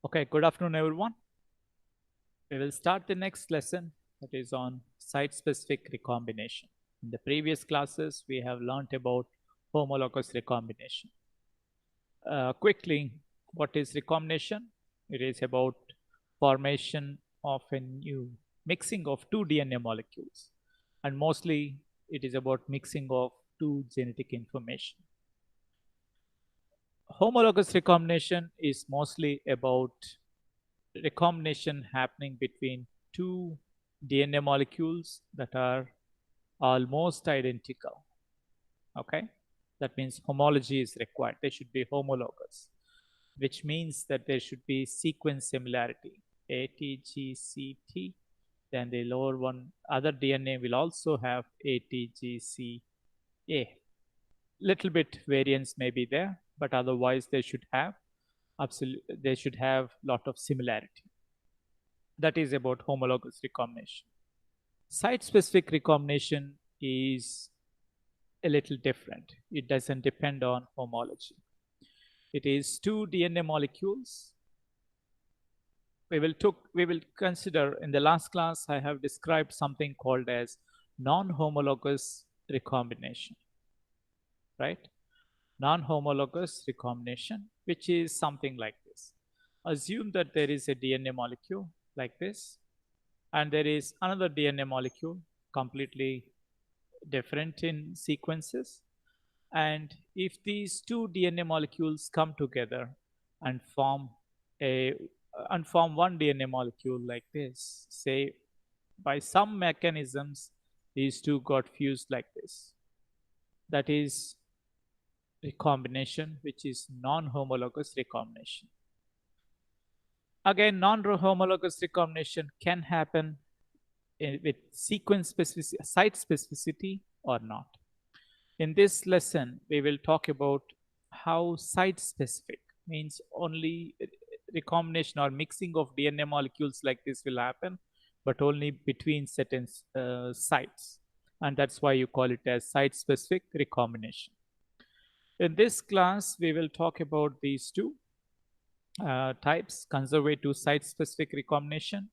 Okay, good afternoon, everyone. We will start the next lesson that is on site-specific recombination. In the previous classes, we have learned about homologous recombination. Quickly, what is recombination? It is about formation of a new mixing of two DNA molecules, and mostly it is about mixing of two genetic information. Homologous recombination is mostly about recombination happening between two DNA molecules that are almost identical. Okay, that means homology is required. They should be homologous, which means that there should be sequence similarity, ATGCT. Then the lower one, other DNA will also have ATGCA. Little bit variance may be there, but otherwise they should have lot of similarity. That is about homologous recombination. Site-specific recombination is a little different. It doesn't depend on homology. It is two DNA molecules. We will consider in the last class I have described something called as non-homologous recombination, right? Non-homologous recombination, which is something like this. Assume that there is a DNA molecule like this, and there is another DNA molecule completely different in sequences. And if these two DNA molecules come together and form a form one DNA molecule like this, say by some mechanisms these two got fused like this, that is recombination, which is non-homologous recombination. Again, non-homologous recombination can happen with sequence specificity, site specificity or not. In this lesson, we will talk about how site-specific means only recombination or mixing of DNA molecules like this will happen, but only between certain sites. And that's why you call it as site-specific recombination. In this class, we will talk about these two types, conservative site-specific recombination,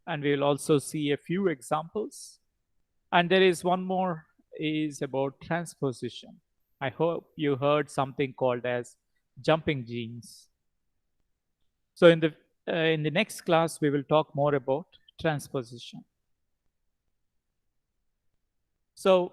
and we will also see a few examples. And there is one more is about transposition. I hope you heard something called as jumping genes. So in the next class, we will talk more about transposition. So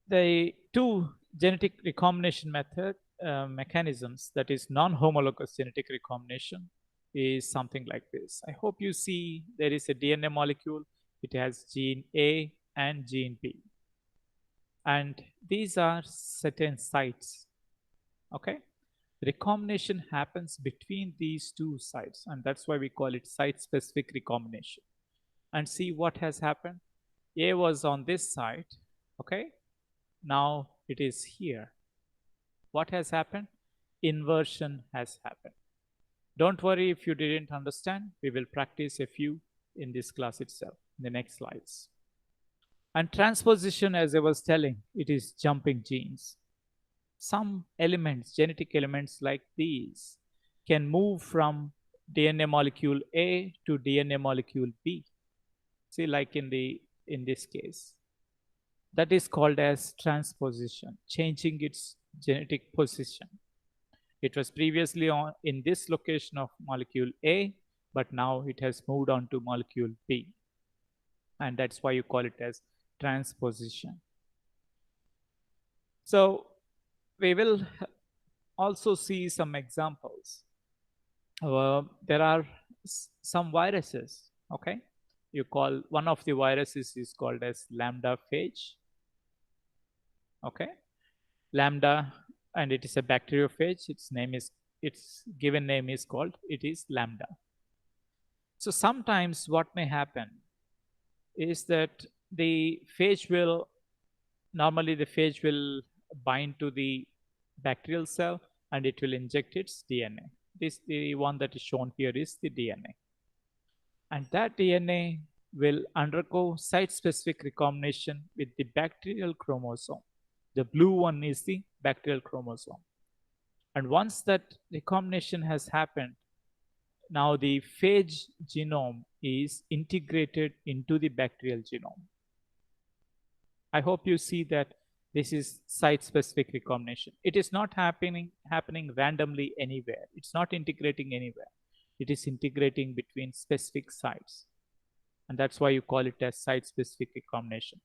the two genetic recombination mechanisms, that is non-homologous genetic recombination, is something like this. I hope you see there is a DNA molecule. It has gene A and gene B. And these are certain sites. Okay, recombination happens between these two sites, and that's why we call it site-specific recombination. And see what has happened. A was on this site. Okay, now it is here. What has happened? Inversion has happened. Don't worry if you didn't understand. We will practice a few in this class itself, in the next slides. And transposition, as I was telling, it is jumping genes. Some elements, genetic elements like these, can move from DNA molecule A to DNA molecule B. See, like in this case. That is called as transposition, changing its genetic position. It was previously in this location of molecule A, but now it has moved on to molecule B. And that's why you call it as transposition. So we will also see some examples. There are some viruses, okay? You call one of the viruses is called as lambda phage. Okay, lambda, and it is a bacteriophage. Its given name is called, it is lambda. So sometimes what may happen is that the phage will bind to the bacterial cell and it will inject its DNA. The one that is shown here is the DNA. And that DNA will undergo site-specific recombination with the bacterial chromosome. The blue one is the bacterial chromosome. And once that recombination has happened, Now the phage genome is integrated into the bacterial genome. I hope you see that this is site-specific recombination. It is not happening randomly anywhere. It's not integrating anywhere. It is integrating between specific sites. And that's why you call it as site-specific recombination.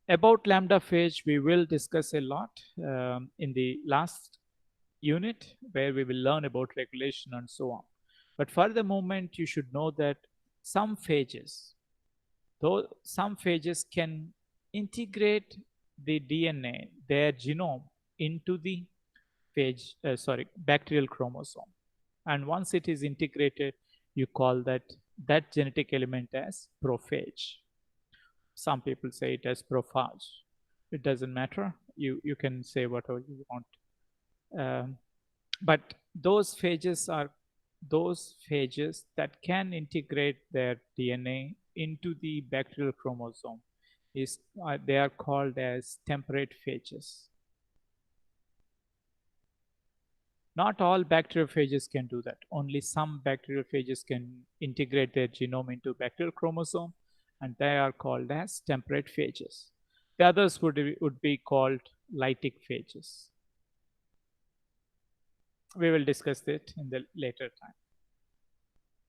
About lambda phage, we will discuss a lot in the last unit, where we will learn about regulation and so on. But for the moment, you should know that some phages, though some phages can integrate the DNA, their genome, into the bacterial chromosome. And once it is integrated, you call that genetic element as prophage. Some people say it as prophage. It doesn't matter. You can say whatever you want. But those phages are those phages that can integrate their DNA into the bacterial chromosome. They are called as temperate phages. Not all bacteriophages can do that. Only some bacteriophages can integrate their genome into bacterial chromosome, and they are called as temperate phages. The others would be called lytic phages. We will discuss it in the later time.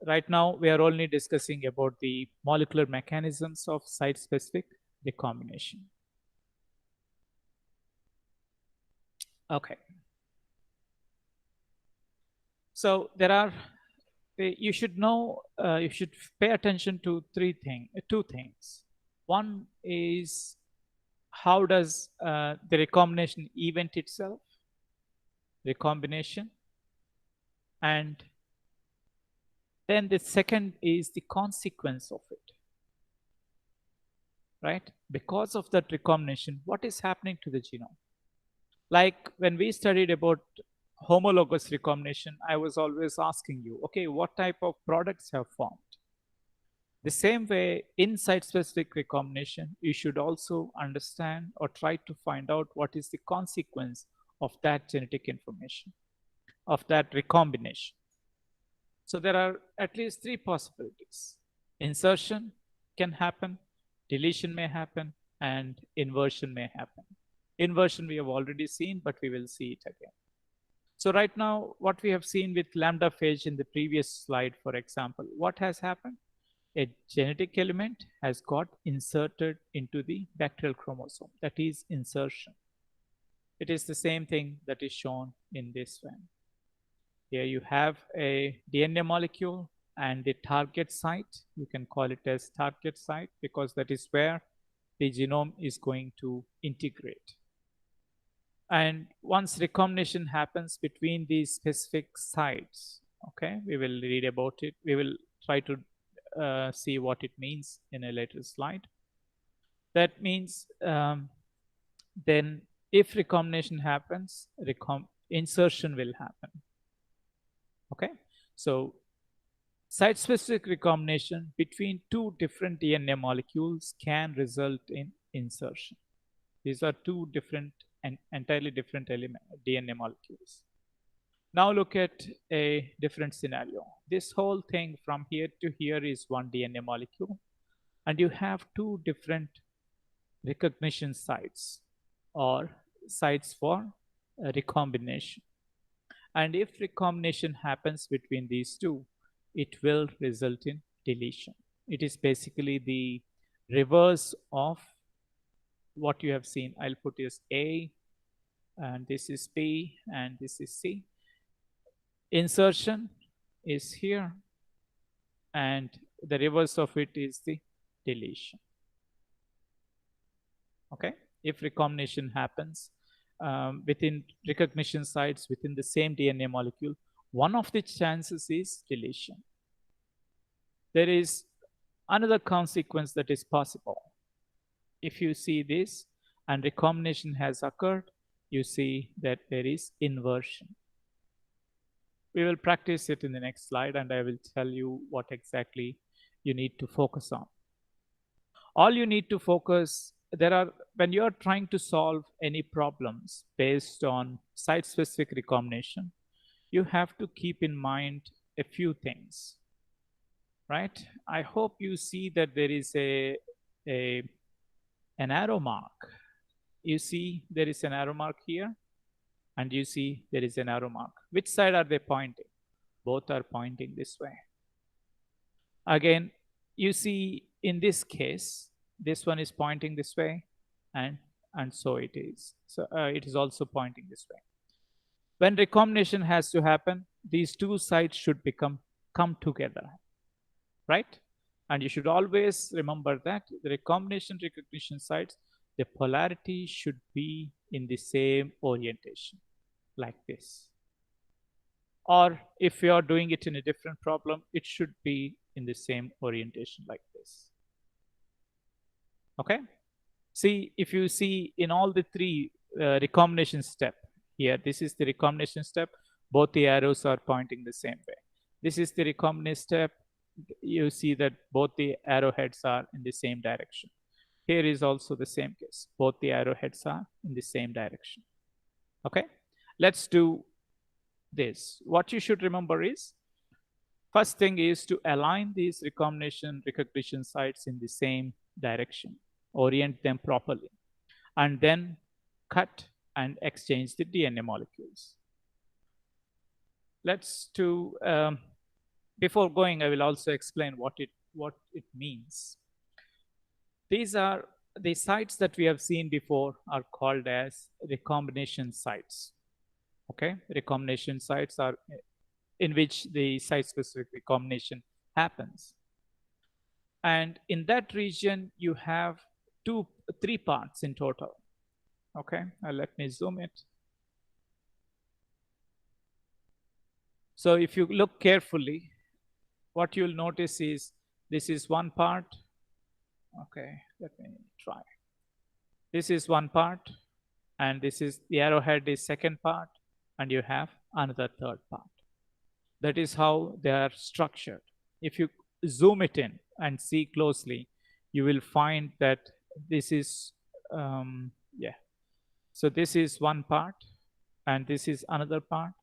Right now, we are only discussing about the molecular mechanisms of site-specific recombination. Okay. So you should know, you should pay attention to two things. One is, how does the recombination event itself, recombination, and then the second is the consequence of it, right? Because of that recombination, what is happening to the genome? Like when we studied about homologous recombination, I was always asking you, okay, what type of products have formed? The same way, in site-specific recombination, you should also understand or try to find out what is the consequence of that genetic information, of that recombination. So there are at least three possibilities. Insertion can happen, deletion may happen, and inversion may happen. Inversion we have already seen, but we will see it again. So right now, what we have seen with lambda phage in the previous slide, for example, what has happened? A genetic element has got inserted into the bacterial chromosome. That is insertion. It is the same thing that is shown in this one. Here you have a DNA molecule and the target site. You can call it as target site because that is where the genome is going to integrate. And once recombination happens between these specific sites, okay, we will read about it. We will try to see what it means in a later slide. That means then if recombination happens, insertion will happen. Okay, so site-specific recombination between two different DNA molecules can result in insertion. These are two different and entirely different DNA molecules. Now look at a different scenario. This whole thing from here to here is one DNA molecule, and you have two different recognition sites or sites for recombination. And if recombination happens between these two, it will result in deletion. It is basically the reverse of what you have seen. I'll put as A, and this is B, and this is C. Insertion is here, and the reverse of it is the deletion. Okay, if recombination happens within recognition sites within the same DNA molecule, one of the chances is deletion. There is another consequence that is possible. If you see this and recombination has occurred, you see that there is inversion. We will practice it in the next slide, and I will tell you what exactly you need to focus on. All you need to focus, when you're trying to solve any problems based on site-specific recombination, you have to keep in mind a few things, right? I hope you see that there is a an arrow mark. You see there is an arrow mark here, and you see there is an arrow mark. Which side are they pointing? Both are pointing this way. Again, you see in this case, this one is pointing this way, and so it is. So it is also pointing this way. When recombination has to happen, these two sides should come together, right? And you should always remember that the recombination recognition sites, the polarity should be in the same orientation, like this. Or if you are doing it in a different problem, it should be in the same orientation like this. Okay? See, if you see in all the three recombination step, here, this is the recombination step, both the arrows are pointing the same way. This is the recombination step, you see that both the arrowheads are in the same direction. Here is also the same case, both the arrowheads are in the same direction. Okay, let's do this. What you should remember is, first thing is to align these recombination recognition sites in the same direction, orient them properly, and then cut and exchange the DNA molecules. Let's do, before going, I will also explain what it means. These are the sites that we have seen before are called as recombination sites. Okay, recombination sites are in which the site-specific recombination happens. And in that region, you have three parts in total. Okay, let me zoom it. So if you look carefully, what you'll notice is this is one part. Okay, let me try. This is one part, and this is the arrowhead is second part, and you have another third part. That is how they are structured. If you zoom it in and see closely, you will find that this is, so this is one part, and this is another part,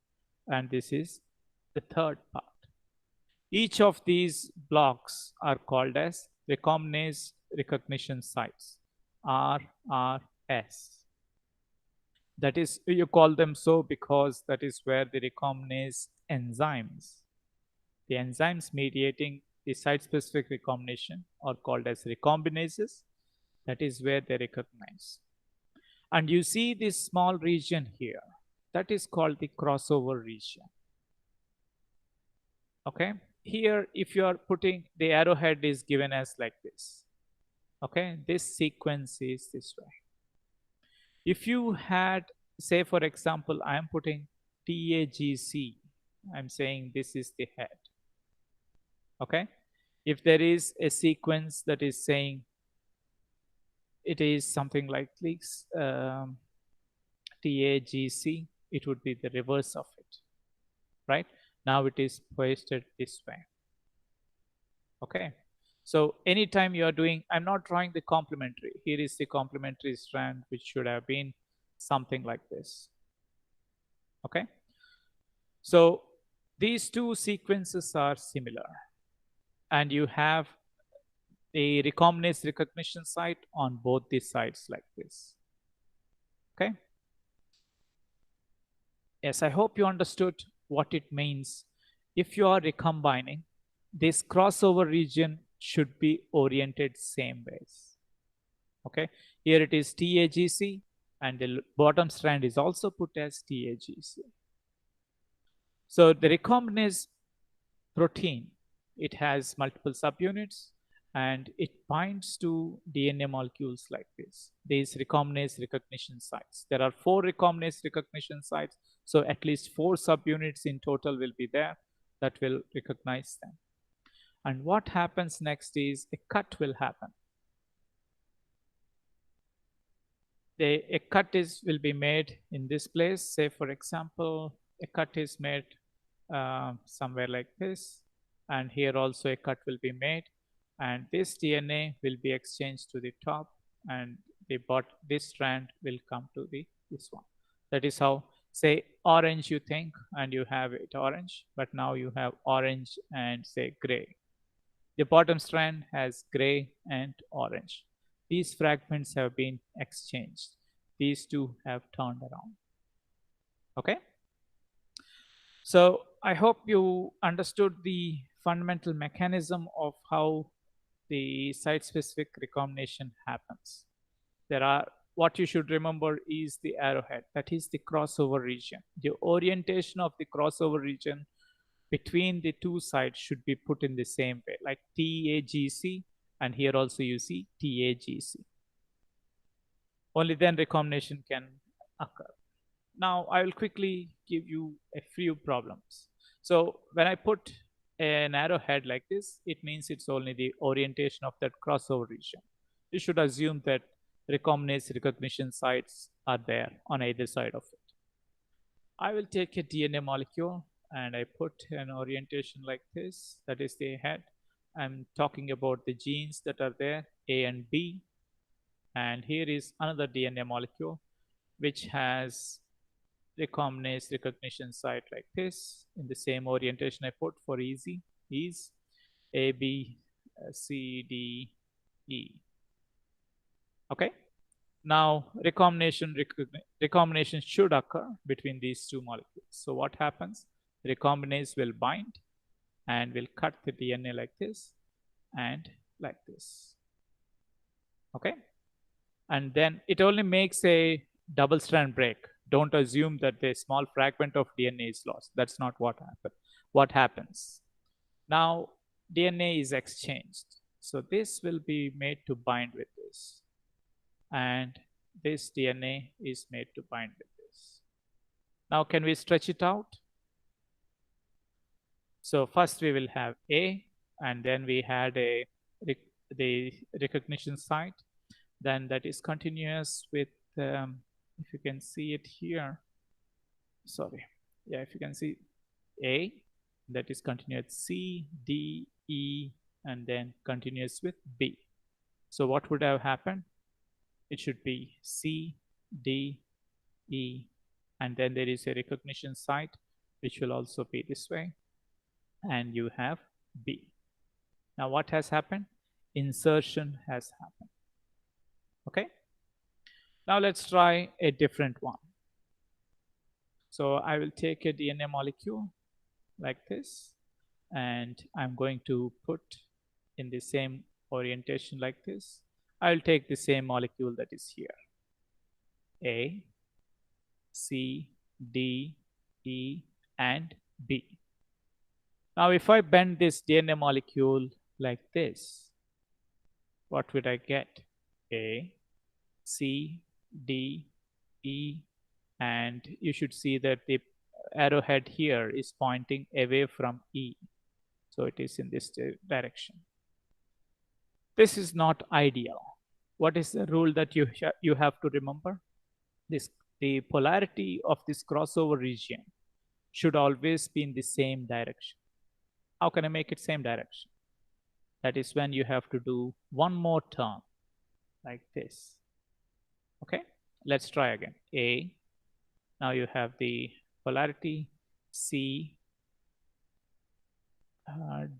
and this is the third part. Each of these blocks are called as recombinase recognition sites, RRS. That is, you call them so because that is where the recombinase enzymes, the enzymes mediating the site-specific recombination, are called as recombinases. That is where they recognize. And you see this small region here, that is called the crossover region. Okay, here if you are putting the arrowhead is given as like this. Okay, this sequence is this way. If you had, say for example, I am putting TAGC, I'm saying this is the head. Okay, if there is a sequence that is saying it is something like this, TAGC, it would be the reverse of it, right? Now it is pasted this way. Okay, so anytime you are doing, I'm not drawing the complementary. Here is the complementary strand, which should have been something like this. Okay, so these two sequences are similar, and you have a recombinase recognition site on both these sides like this. Okay, yes, I hope you understood what it means. If you are recombining, this crossover region should be oriented same ways. Okay, here it is TAGC, and the bottom strand is also put as TAGC. So the recombinase protein, it has multiple subunits, and it binds to DNA molecules like this, these recombinase recognition sites. There are 4 recombinase recognition sites, so at least 4 subunits in total will be there that will recognize them. And what happens next is a cut will happen. A cut will be made in this place. Say for example, a cut is made somewhere like this, and here also a cut will be made, and this DNA will be exchanged to the top, and this strand will come to this one. That is how say orange you think, and you have it orange, but now you have orange and say gray. The bottom strand has gray and orange. These fragments have been exchanged. These two have turned around. Okay? So I hope you understood the fundamental mechanism of how the site-specific recombination happens. What you should remember is the arrowhead, that is the crossover region. The orientation of the crossover region between the two sides should be put in the same way, like TAGC, and here also you see TAGC. Only then recombination can occur. Now I will quickly give you a few problems. So when I put an arrowhead like this, it means it's only the orientation of that crossover region. You should assume that recombinase recognition sites are there on either side of it. I will take a DNA molecule and I put an orientation like this, that is the head. I'm talking about the genes that are there, A and B. And here is another DNA molecule which has recombinase recognition site like this in the same orientation I put for easy is A, B, C, D, E. Okay. Now recombination should occur between these two molecules. So what happens? Recombinase will bind and will cut the DNA like this and like this. Okay. And then it only makes a double strand break. Don't assume that the small fragment of DNA is lost. That's not what happens. What happens? Now DNA is exchanged. So this will be made to bind with this. And this DNA is made to bind with this. Now can we stretch it out? So first we will have A, and then we had the recognition site. Then that is continuous with, if you can see it here, sorry, yeah, if you can see A, that is continuous C, D, E, and then continuous with B. So what would have happened? It should be C, D, E, and then there is a recognition site which will also be this way, and you have B. Now what has happened? Insertion has happened. Okay. Now let's try a different one. So I will take a DNA molecule like this, and I'm going to put in the same orientation like this. I'll take the same molecule that is here. A, C, D, E, and B. Now if I bend this DNA molecule like this, what would I get? A, C, D, E, and you should see that the arrowhead here is pointing away from E. So it is in this direction. This is not ideal. What is the rule that you have to remember? The polarity of this crossover region should always be in the same direction. How can I make it same direction? That is when you have to do one more turn like this. Okay, let's try again. A, now you have the polarity, C,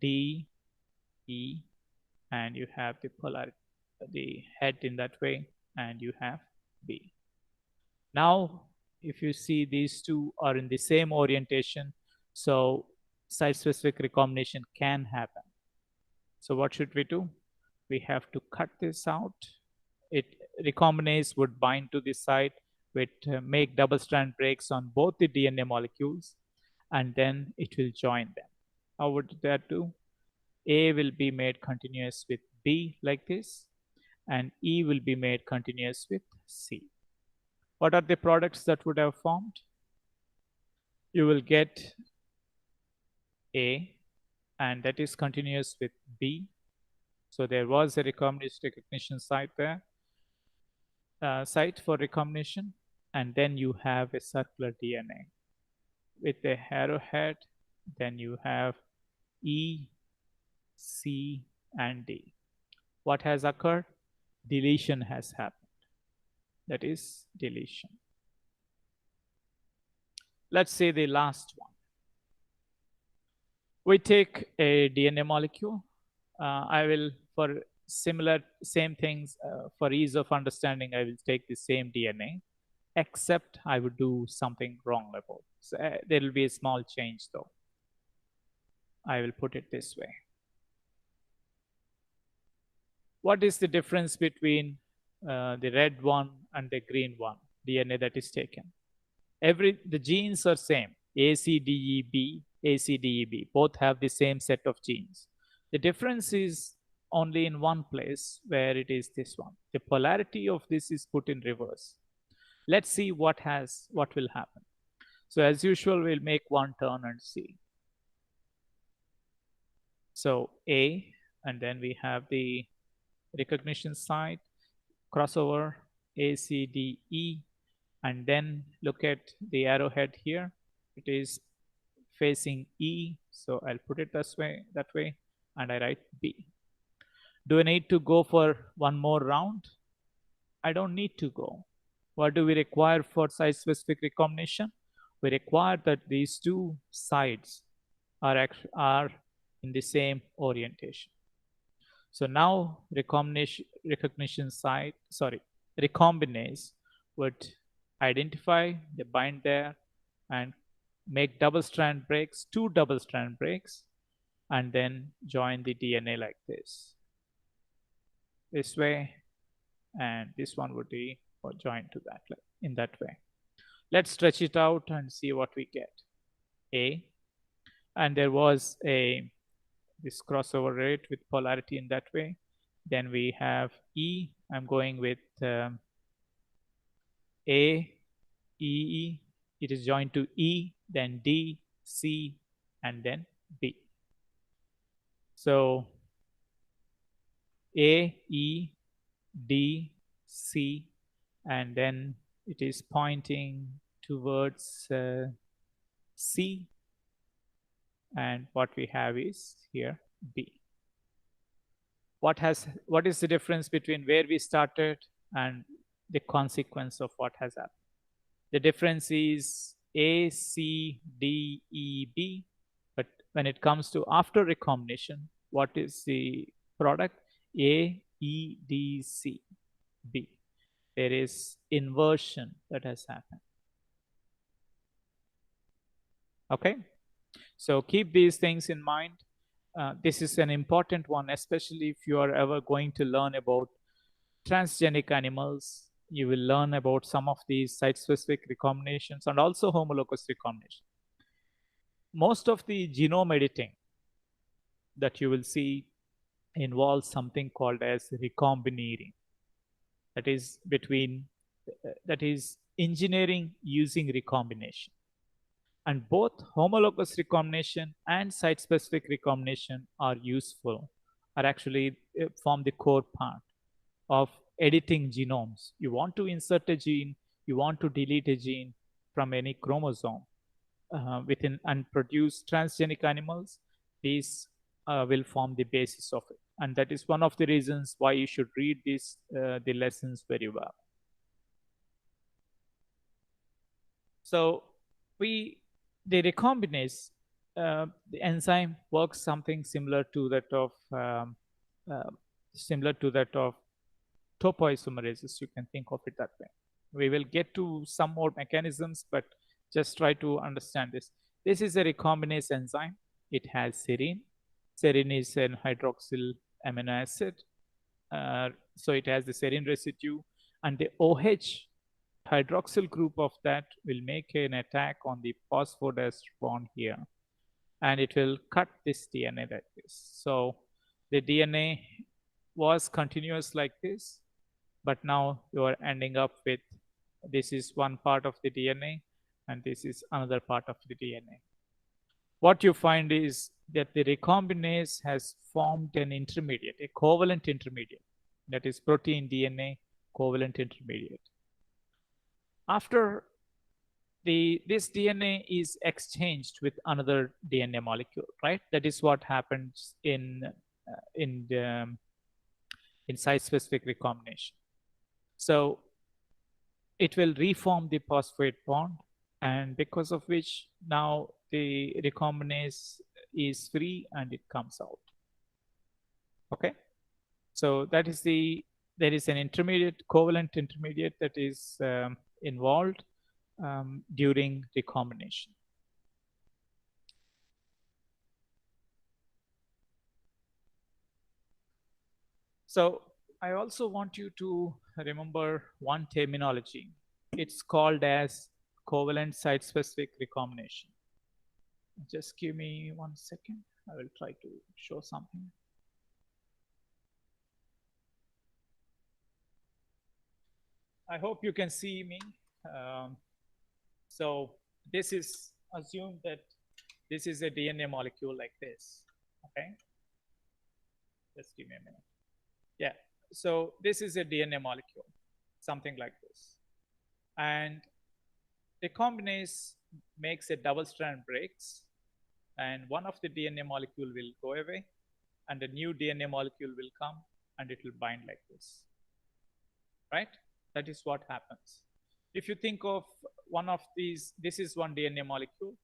D, E, and you have the polarity, the head in that way, and you have B. Now, if you see these two are in the same orientation, so site-specific recombination can happen. So what should we do? We have to cut this out. Recombinase would bind to the site, with make double strand breaks on both the DNA molecules, and then it will join them. How would that do? A will be made continuous with B like this, and E will be made continuous with C. What are the products that would have formed? You will get A, and that is continuous with B. So there was a recombinase recognition site there, site for recombination, and then you have a circular DNA with a arrowhead. Then you have E, C, and D. What has occurred? Deletion has happened. That is deletion. Let's say the last one. We take a DNA molecule. I will, for same things, for ease of understanding, I will take the same DNA, except I would do something wrong about it. So, there will be a small change though. I will put it this way. What is the difference between the red one and the green one DNA that is taken? The genes are same. ACDEB, ACDEB, both have the same set of genes. The difference is only in one place, where it is this one. The polarity of this is put in reverse. Let's see what will happen. So as usual, we'll make one turn and see. So A, and then we have the recognition site, crossover, ACDE, and then look at the arrowhead here. It is facing E, so I'll put it that way, and I write B. Do I need to go for one more round? I don't need to go. What do we require for site-specific recombination? We require that these two sides are in the same orientation. So now recombinase would identify the bind there and make double strand breaks, 2 double strand breaks, and then join the DNA like this way, and this one would be joined to that in that way. Let's stretch it out and see what we get. A, and there was this crossover rate with polarity in that way. Then we have E. I'm going with A, E. It is joined to E, then D, C, and then B. So A, E, D, C, and then it is pointing towards C, and what we have is here B. What is the difference between where we started and the consequence of what has happened? The difference is A, C, D, E, B, but when it comes to after recombination, what is the product? A, E, D, C, B. There is inversion that has happened. Okay, so keep these things in mind. This is an important one, especially if you are ever going to learn about transgenic animals. You will learn about some of these site-specific recombinations and also homologous recombination. Most of the genome editing that you will see involves something called as recombinating. That is engineering using recombination. And both homologous recombination and site-specific recombination are actually form the core part of editing genomes. You want to insert a gene, you want to delete a gene from any chromosome within and produce transgenic animals. These will form the basis of it. And that is one of the reasons why you should read the lessons very well. So the recombinase, the enzyme works something similar to that of topoisomerases. You can think of it that way. We will get to some more mechanisms, but just try to understand this. This is a recombinase enzyme. It has serine. Serine is an hydroxyl amino acid. So it has the serine residue, and the OH hydroxyl group of that will make an attack on the phosphodiester bond here, and it will cut this DNA like this. So the DNA was continuous like this, but now you are ending up with this is one part of the DNA and this is another part of the DNA. What you find is that the recombinase has formed an intermediate, a covalent intermediate, that is protein DNA covalent intermediate. After this DNA is exchanged with another DNA molecule, right? That is what happens in site-specific recombination. So it will reform the phosphate bond, and because of which now the recombinase is free and it comes out. Okay, so that is there is an intermediate, covalent intermediate, that is involved during recombination. So I also want you to remember one terminology. It's called as covalent site-specific recombination. Just give me 1 second. I will try to show something. I hope you can see me. Um, so this is assume that this is a DNA molecule like this. Okay, just give me a minute. Yeah. So this is a DNA molecule, something like this, and recombinase makes a double strand breaks, and one of the DNA molecule will go away, and a new DNA molecule will come, and it will bind like this, right? That is what happens. If you think of one of these, this is one DNA molecule,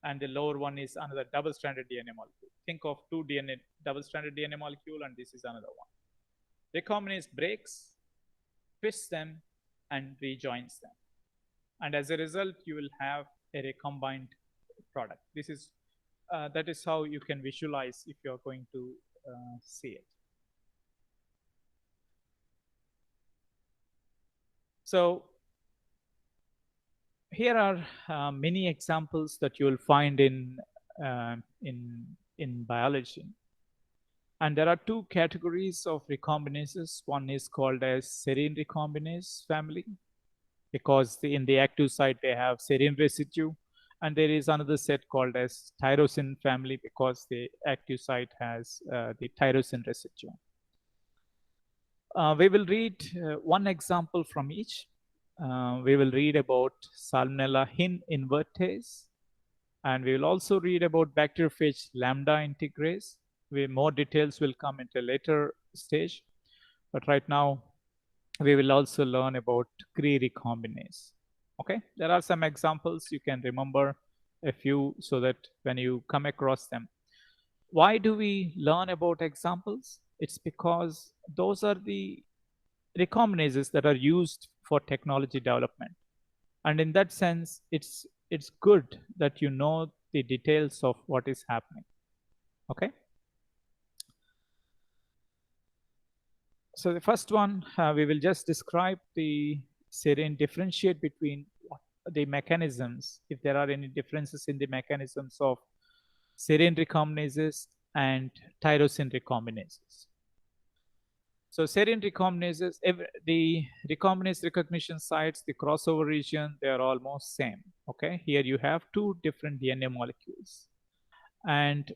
and the lower one is another double-stranded DNA molecule. Think of two double-stranded DNA molecule, and this is another one. Recombinase breaks, twists them, and rejoins them. And as a result, you will have a recombined product. That is how you can visualize if you're going to see it. So here are many examples that you will find uh, in in biology. And there are two categories of recombinases. One is called as serine recombinase family, because in the active site they have serine residue, and there is another set called as tyrosine family, because the active site has the tyrosine residue. We will read one example from each. We will read about Salmonella hin invertase, and we will also read about bacteriophage lambda integrase. More details will come into a later stage, but right now we will also learn about Cre recombinase. Okay, there are some examples. You can remember a few so that when you come across them. Why do we learn about examples? It's because those are the recombinases that are used for technology development. And in that sense, it's good that you know the details of what is happening. Okay. So the first one, we will just describe the serine, differentiate between the mechanisms, if there are any differences in the mechanisms of serine recombinases and tyrosine recombinases. So serine recombinases, the recombinase recognition sites, the crossover region, they are almost same. Okay, here you have two different DNA molecules, and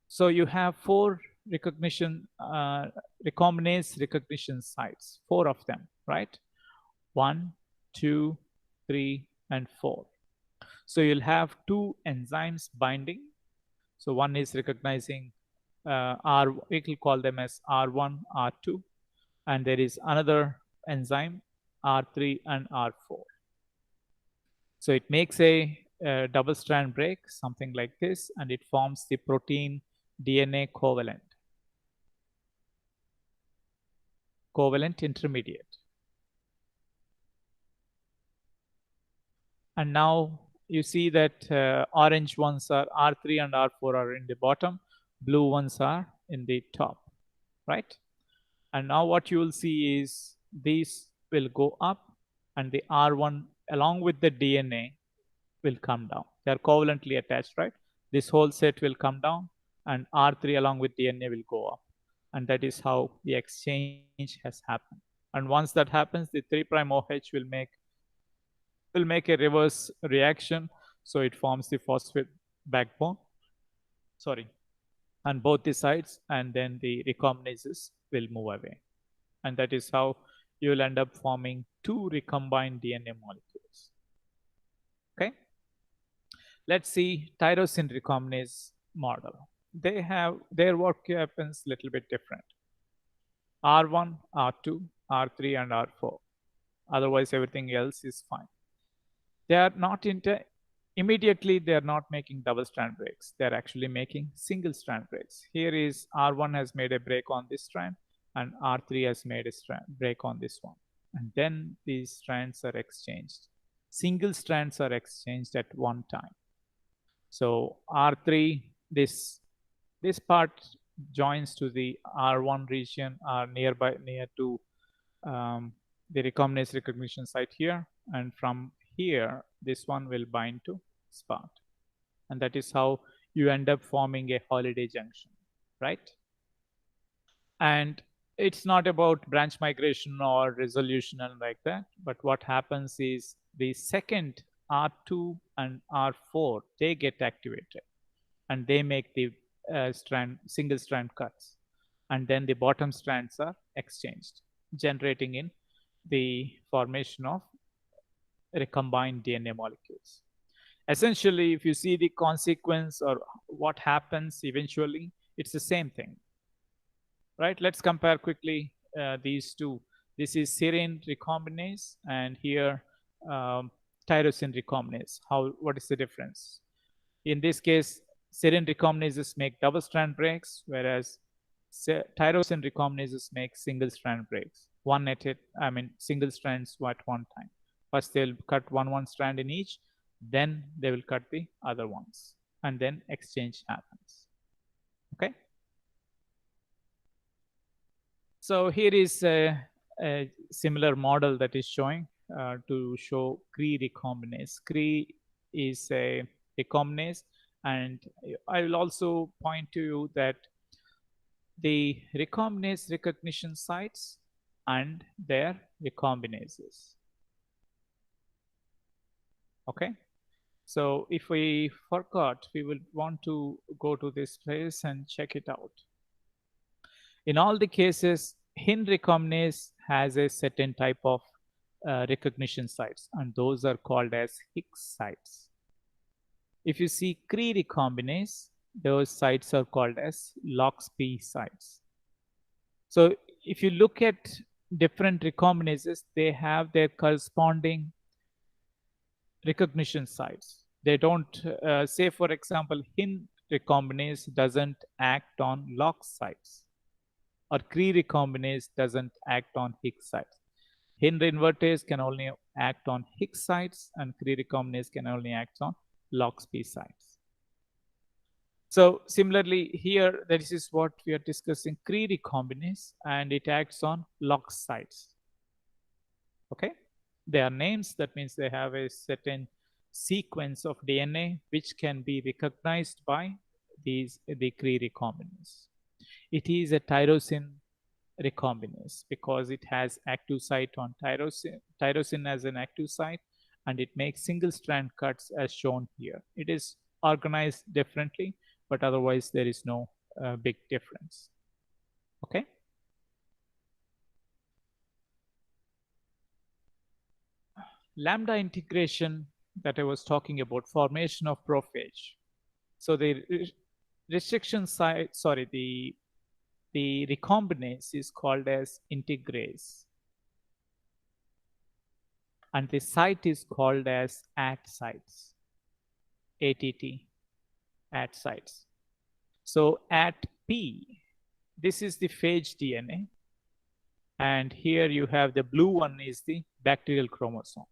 so you have four recombinase recognition sites, four of them, right? 1, 2, 3, and 4. So you'll have two enzymes binding. So one is recognizing we will call them as R1, R2, and there is another enzyme R3 and R4. So it makes a double strand break, something like this, and it forms the protein DNA covalent intermediate. And now you see that orange ones are R3 and R4 are in the bottom, blue ones are in the top, right? And now what you will see is these will go up, and the R1 along with the DNA will come down. They are covalently attached, right? This whole set will come down, and R3 along with DNA will go up. And that is how the exchange has happened. And once that happens, the 3' OH will make a reverse reaction. So it forms the phosphate backbone. Sorry. On both the sides, and then the recombinases will move away. And that is how you will end up forming two recombined DNA molecules. Okay. Let's see tyrosine recombinase model. Their work happens a little bit different. R1, R2, R3, and R4. Otherwise, everything else is fine. They are not immediately they are not making double strand breaks. They are actually making single strand breaks. Here is R1 has made a break on this strand and R3 has made a break on this one. And then these strands are exchanged. Single strands are exchanged at one time. So R3, this part joins to the R1 region, are near to the recombinase recognition site here, and from here this one will bind to spot, and that is how you end up forming a holiday junction, right? And it's not about branch migration or resolution and like that, but what happens is the second R2 and R4, they get activated and they make the single strand cuts, and then the bottom strands are exchanged, generating in the formation of recombined DNA molecules. Essentially, if you see the consequence or what happens eventually, it's the same thing, right? Let's compare quickly these two. This is serine recombinase, and here tyrosine recombinase. What is the difference? In this case, serine recombinases make double strand breaks, whereas tyrosine recombinases make single strand breaks. Single strands at one time. First, they'll cut one strand in each, then they will cut the other ones, and then exchange happens. Okay. So here is a similar model that is showing to show Cre recombinase. Cre is a recombinase, and I will also point to you that the recombinase recognition sites and their recombinases. Okay. So if we forgot, we will want to go to this place and check it out. In all the cases, Hin recombinase has a certain type of recognition sites, and those are called as Hicks sites. If you see Cre recombinase, those sites are called as LOXP sites. So if you look at different recombinases, they have their corresponding recognition sites. They don't, say for example, Hin recombinase doesn't act on LOX sites, or Cre recombinase doesn't act on Hicks sites. Hin invertase can only act on Hicks sites, and Cre recombinase can only act on LOXP sites. So similarly here, this is what we are discussing, Cre recombinase, and it acts on LOX sites. Okay, they are names, that means they have a certain sequence of DNA which can be recognized by the Cre recombinase. It is a tyrosine recombinase because it has active site on tyrosine as an active site, and it makes single strand cuts as shown here. It is organized differently, but otherwise there is no big difference. Okay. Lambda integration that I was talking about, formation of prophage. So the restriction site, the recombinase is called as integrase, and the site is called as AT sites, ATT, AT sites. So at P, this is the phage DNA, and here you have the blue one is the bacterial chromosome.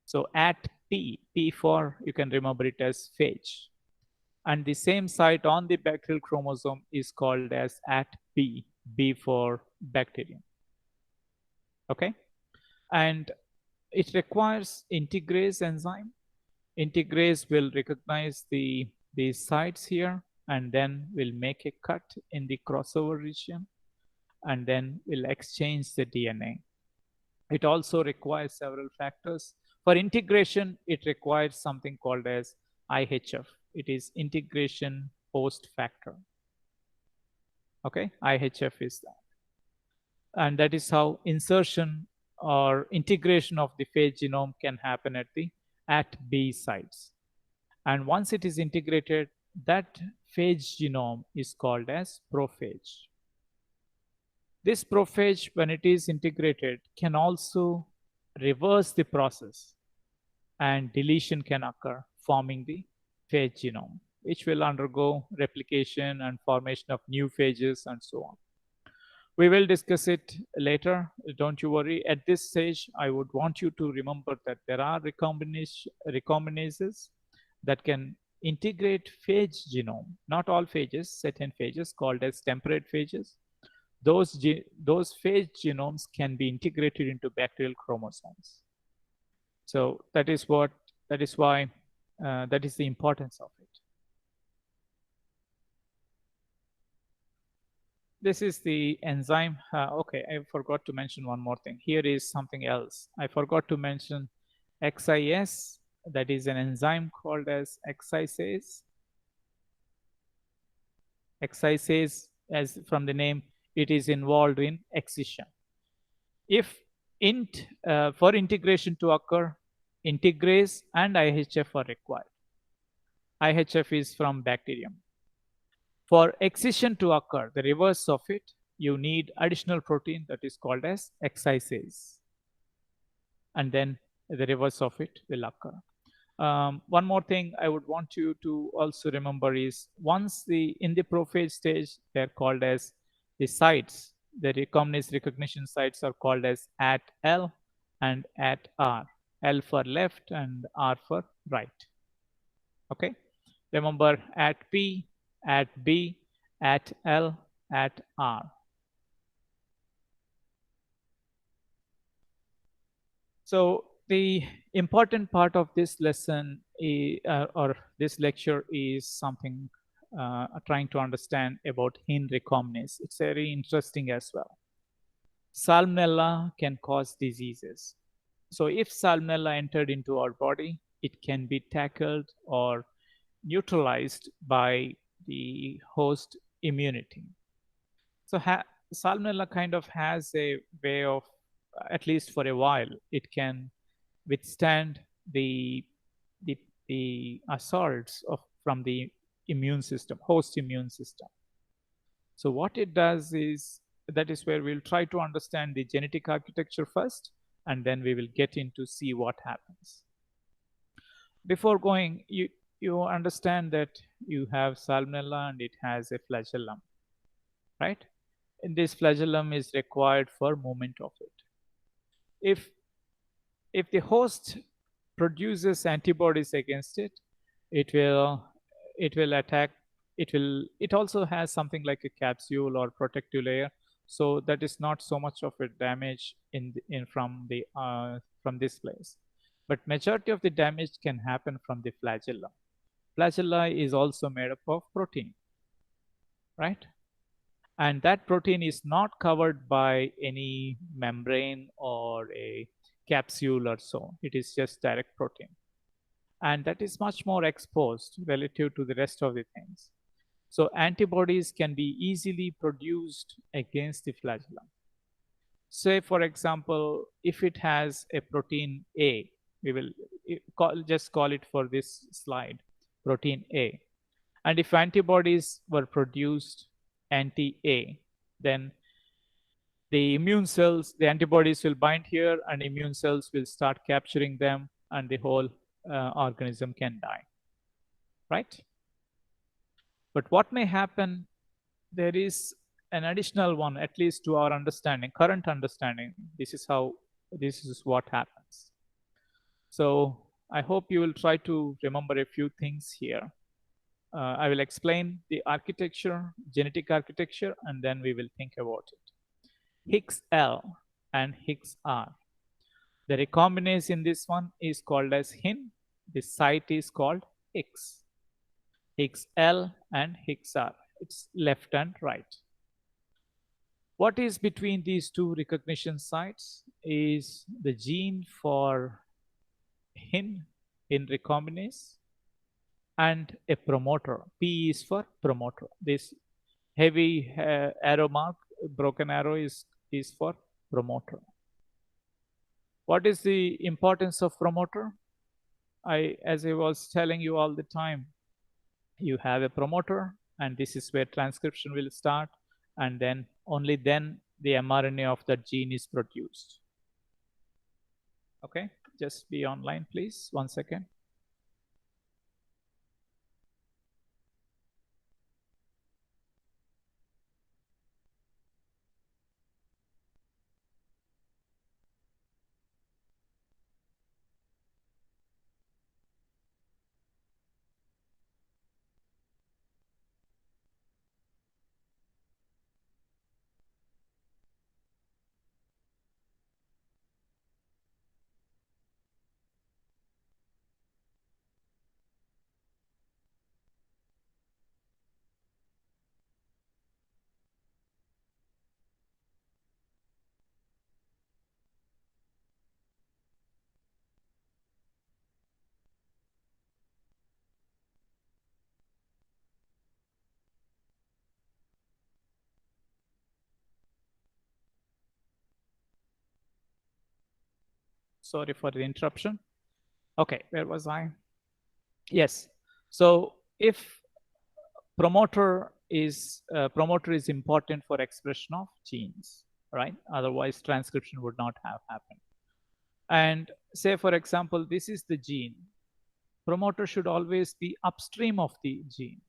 So at P, P for, you can remember it as phage. And the same site on the bacterial chromosome is called as at B, B for bacterium. Okay. And it requires integrase enzyme. Integrase will recognize these sites here, and then will make a cut in the crossover region, and then will exchange the DNA. It also requires several factors. For integration, it requires something called as IHF. It is integration host factor. Okay, IHF is that. And that is how insertion or integration of the phage genome can happen at B sites. And once it is integrated, that phage genome is called as prophage. This prophage, when it is integrated, can also reverse the process. and deletion can occur, forming the phage genome, which will undergo replication and formation of new phages and so on. We will discuss it later. Don't you worry. At this stage, I would want you to remember that there are recombinases that can integrate phage genome. Not all phages, certain phages called as temperate phages. Those phage genomes can be integrated into bacterial chromosomes. So that is why that is the importance of it. This is the enzyme. Okay, I forgot to mention one more thing. Here is something else. I forgot to mention XIS. That is an enzyme called as excisase. Excisase, as from the name, it is involved in excision. If for integration to occur, integrase and IHF are required. IHF is from bacterium. For excision to occur, the reverse of it, you need additional protein that is called as excisase. And then the reverse of it will occur. One more thing I would want you to also remember is once in the prophase stage, they're called as the sites. The recombinase recognition sites are called as at L and at R. L for left and R for right. Okay. Remember at P, at B, at L, at R. So the important part of this lesson or this lecture is something trying to understand about Hin recombinase. It's very interesting as well. Salmonella can cause diseases. So if Salmonella entered into our body, it can be tackled or neutralized by the host immunity. So Salmonella kind of has a way of, at least for a while, it can withstand the assaults from the immune system, host immune system. So what it does is, that is where we'll try to understand the genetic architecture first, and then we will get into see what happens. Before going, you understand that you have Salmonella and it has a flagellum, right? And this flagellum is required for movement of it. If the host produces antibodies against it, it will attack. It also has something like a capsule or protective layer, so that is not so much of a damage from this place. But majority of the damage can happen from the flagella. Flagella is also made up of protein, right? And that protein is not covered by any membrane or a capsule or so. It is just direct protein. And that is much more exposed relative to the rest of the things. So antibodies can be easily produced against the flagellum. Say, for example, if it has a protein A, we will just call it for this slide, protein A. And if antibodies were produced anti-A, then the immune cells, the antibodies will bind here and immune cells will start capturing them and the whole organism can die, right? But what may happen, there is an additional one, at least to our understanding, current understanding. This is what happens. So I hope you will try to remember a few things here. I will explain the architecture, genetic architecture, and then we will think about it. Higgs L and Higgs R. The recombinase in this one is called as Hin. The site is called Higgs. Higgs L and Higgs R. It's left and right. What is between these two recognition sites is the gene for Hin recombinase, and a promoter. P is for promoter. This heavy arrow mark, broken arrow is for promoter. What is the importance of promoter? As I was telling you all the time, you have a promoter, and this is where transcription will start, and then only then the mRNA of that gene is produced. Okay. just be online, please. 1 second. Sorry for the interruption. Okay, where was I? Yes. So if promoter is important for expression of genes, right? Otherwise, transcription would not have happened. And say, for example, this is the gene. Promoter should always be upstream of the gene.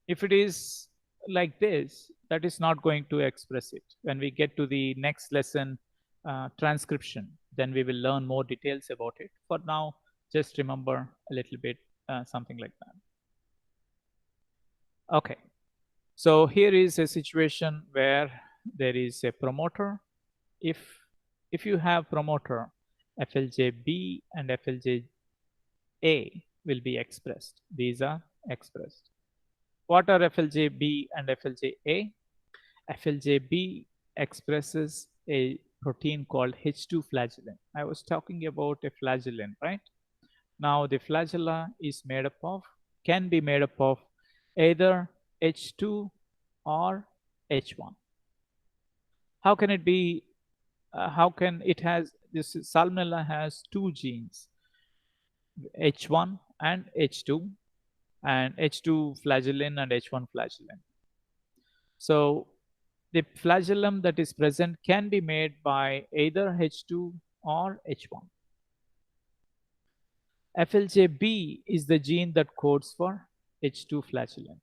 If it is like this, that is not going to express it. When we get to the next lesson, transcription, then we will learn more details about it. For now, just remember a little bit, something like that. Okay, so here is a situation where there is a promoter. If you have promoter, FLJB and FLJA will be expressed. These are expressed. What are FLJB and FLJA? FLJB expresses a protein called H2 flagellin. I was talking about a flagellin, right? Now the flagella is made up of, can be made up of either H2 or H1. How can it be? How can it has this? Salmonella has two genes, H1 and H2, and H2 flagellin and H1 flagellin. So the flagellum that is present can be made by either H2 or H1. FLJB is the gene that codes for H2 flagellin.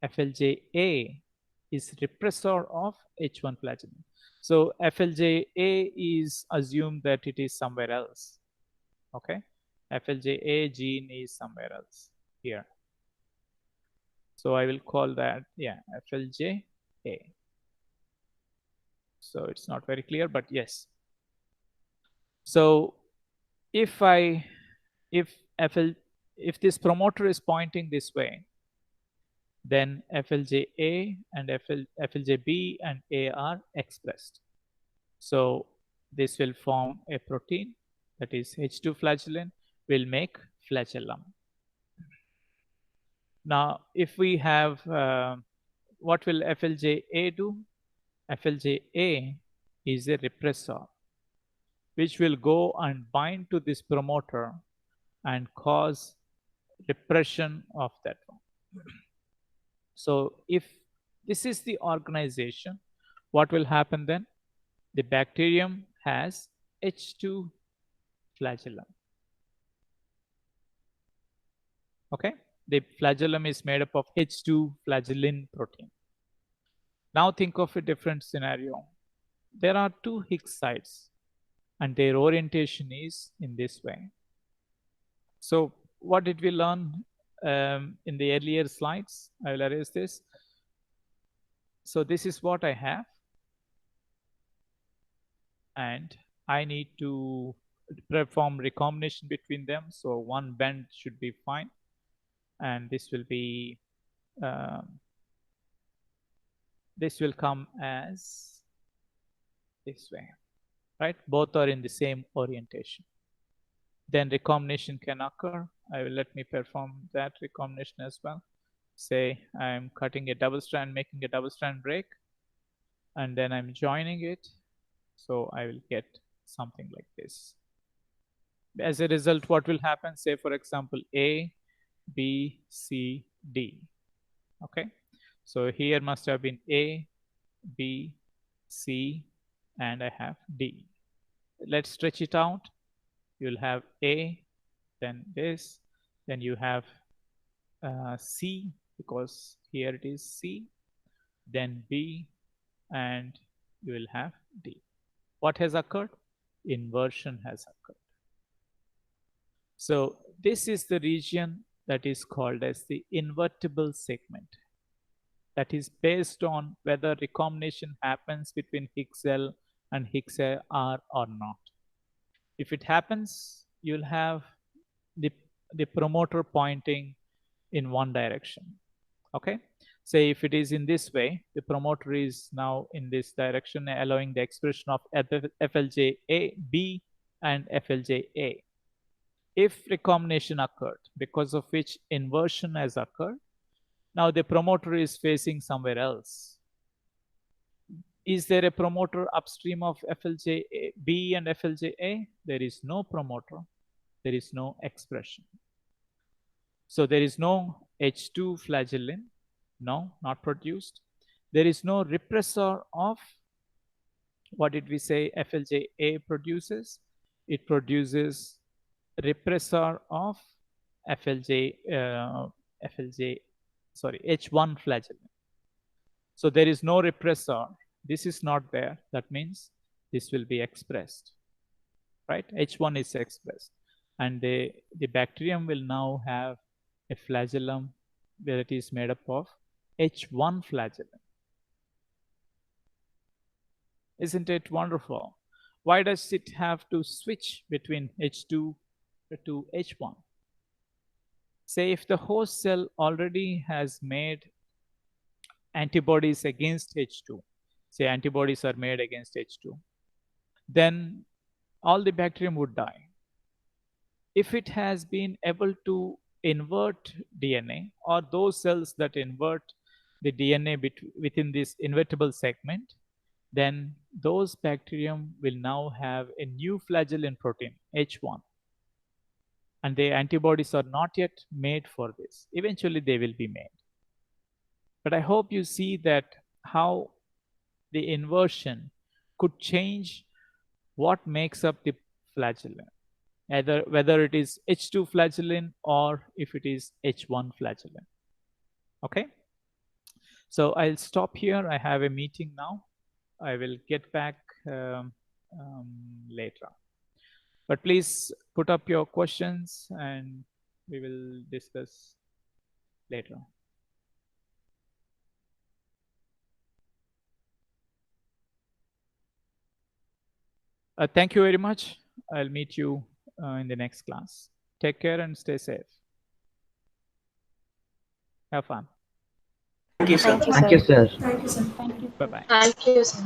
FLJA is repressor of H1 flagellin. So FLJA is assumed that it is somewhere else. Okay, FLJA gene is somewhere else here. So I will call that, yeah, FLJA. So it's not very clear, but yes. So if this promoter is pointing this way, then FLJA and FLJB and A are expressed. So this will form a protein, that is H2 flagellin will make flagellum. Now, if we have, what will FLJA do? FLJA is a repressor, which will go and bind to this promoter and cause repression of that one. So if this is the organization, what will happen then? The bacterium has H2 flagellum. Okay, the flagellum is made up of H2 flagellin protein. Now think of a different scenario. There are two Higgs sites and their orientation is in this way. So what did we learn in the earlier slides? I will erase this. So this is what I have, and I need to perform recombination between them. So one bend should be fine, and this will be this will come as this way, right? Both are in the same orientation. Then recombination can occur. Let me perform that recombination as well. Say I'm cutting a double strand, making a double strand break, and then I'm joining it. So I will get something like this. As a result, what will happen? Say, for example, A, B, C, D. Okay. So here must have been A, B, C, and I have D. Let's stretch it out. You'll have A, then this, then you have C, because here it is C, then B, and you will have D. What has occurred? Inversion has occurred. So this is the region that is called as the invertible segment. That is based on whether recombination happens between Higgs L and Higgs R or not. If it happens, you'll have the promoter pointing in one direction. Okay, say if it is in this way, the promoter is now in this direction, allowing the expression of FLJ B and FLJ. If recombination occurred, because of which inversion has occurred, now the promoter is facing somewhere else. Is there a promoter upstream of FLJB and FLJA? There is no promoter. There is no expression. So there is no H2 flagellin. No, not produced. There is no repressor of, what did we say FLJA produces? It produces repressor of H1 flagellin. So there is no repressor. This is not there. That means this will be expressed, right? H1 is expressed. And the bacterium will now have a flagellum where it is made up of H1 flagellum. Isn't it wonderful? Why does it have to switch between H2 to H1? Say if the host cell already has made antibodies against H2, say antibodies are made against H2, then all the bacterium would die. If it has been able to invert DNA, or those cells that invert the DNA within this invertible segment, then those bacterium will now have a new flagellin protein, H1. And the antibodies are not yet made for this. Eventually they will be made. But I hope you see that how the inversion could change what makes up the flagellin, either whether it is H2 flagellin or if it is H1 flagellin. Okay, so I'll stop here. I have a meeting now. I will get back later. But please put up your questions and we will discuss later. Thank you very much. I'll meet you in the next class. Take care and stay safe. Have fun. Thank you, sir. Thank you, sir. Thank you, sir. Thank you. Bye-bye. Thank you, sir.